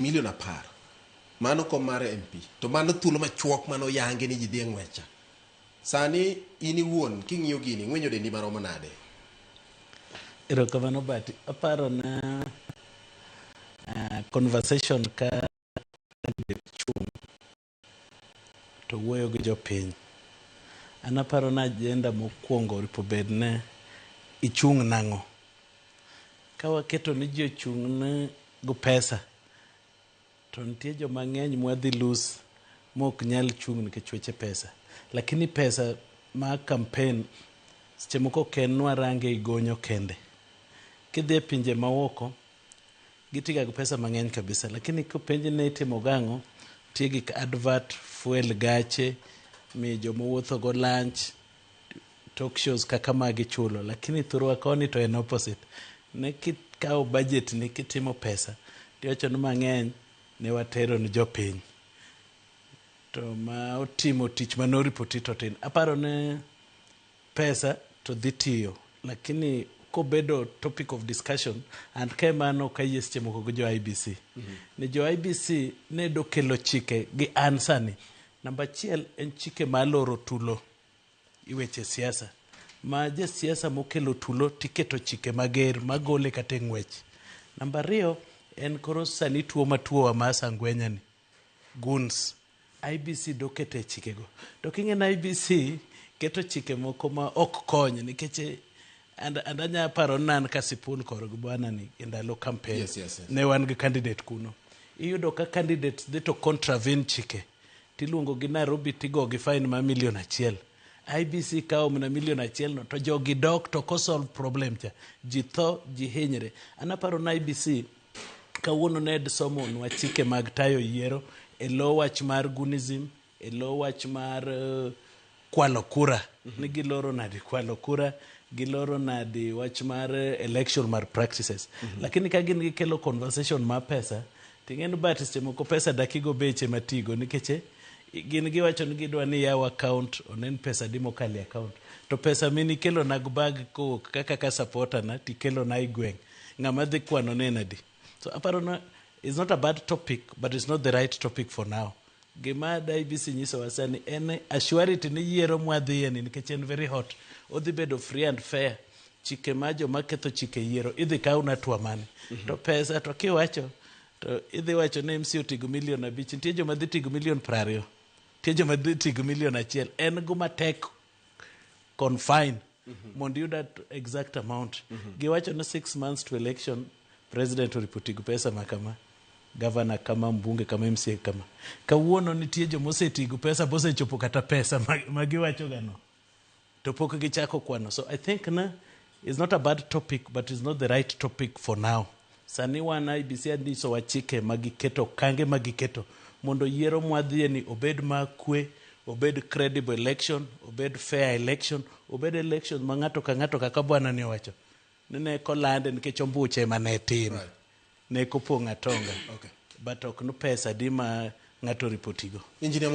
milion 10 mano kom mar MP to mano thuolo machuok mano yange ni ji dhi ng'wecha. Sani ini wuon king'iyo gini ng'wenyo dendi maromo nade? Erokamano Bati, aparo na conversation ka chung to wuoyo gi jopiny. An aparo na agenda mokwongo ripo bed ne ichung' nang'o. Ka waketo ni ji ochung' ne go pesa to nitie joma ng'eny mwadhi lose mok nyal chung' nikech weche pesa. Lakini pesa ma campaign seche moko ok en warange igonyo kende. Kidhi e pinje maoko gitiga gi pesa mang'eny kabisa, lakini kopenji ni itimo gang'o, tie gik advert, fuel gache, mi joma wuotho go lunch, talk shows kaka magi chulo. Lakini thurwa koni to en opposite. Ne kikawo budget ni kitimo pesa, tiwacho ni mang'eny ne watero ni jopiny. To ma otimo tich manoripoti to tin. Aparo ne pesa to dhi tiyo, lakini kobedo topic of discussion and kemano kayie seche moko gi jo IBC. Ni jo IBC ne do kelo chike gi ansani. Namba 1 en chike maloro tulo iweche siasa. Ma je siasa mokelo tulo tiketo chike mager magole kate ng'wech. Namba 2 en koro sani tuo matuo wa masa ngwenyani. Guns. IBC do kete chike go. To king'en IBC keto chike moko ma ok kony nikech andanya paro nan kasipul koro gi bwana ni ndalo campaign. Yes. Ne wan gi candidate kuno. Iyudo ka candidates dhi to contravene chike. Tiluongo gi Nairobi tigo gi fine ma $1,000,000. IBC kawo mana $1,000,000 no to jogi dok to ko solve problem cha. Ji tho, ji hinyre. Anaparo na IBC kawuono ne somo nwa chike mag tayo yiero e lo wach mar gunism, e lo wach mar kwalo kura. Ni giloro nadi kwalo kura, giloro nadi wach mar election mar practices. Lakini ka gin gikelo conversation ma pesa, ting'en bati seche moko pesa dakigo beche matigo nikech gin giwacho ni gidwa ni yaw account onen pesa dimo kali account. To pesa mini kelo nag bag ko kaka ka supporter na tikelo na igweng. Ng'ama dhi kwano nenadi. So aparo na it's not a bad topic, but it's not the right topic for now. Gima da IBC nyiso wasani en assurity ni yiero mwadhiye ni nikech en very hot. Odhi bedo free and fair. Chike majo maketho chike yiero idhi kaw na twa mane. To pesa to kiwacho to idhi wacho ne MC otigo $1,500,000. Nitie joma dhi tigo $20,000,000. Nitie joma dhi tigo $1,100,000. En guma tek confine. Mondo yud that exact amount. Giwacho na 6 months to election president oripotigo pesa makama. Governor kama, mbunge kama, MCA kama. Kawuono nitie joma osetigo pesa bosechopo kata pesa magiwacho gano. To pok gichako kwano. So I think it's not a bad topic, but it's not the right topic for now. Sani wan IBC andiso wachike magiketo, kange magiketo. Mondo yiero mwadhiye ni obed makwe, obed credible election, obed fair election, obed election ma ng'ato ka ng'ato kaka bwana ni owacho. Nene ko lande nikech ombuche mane tin. Right. Ne ko pong'a tonga. Okay. But ok no pesa di ma ng'ato ripotigo. Engineer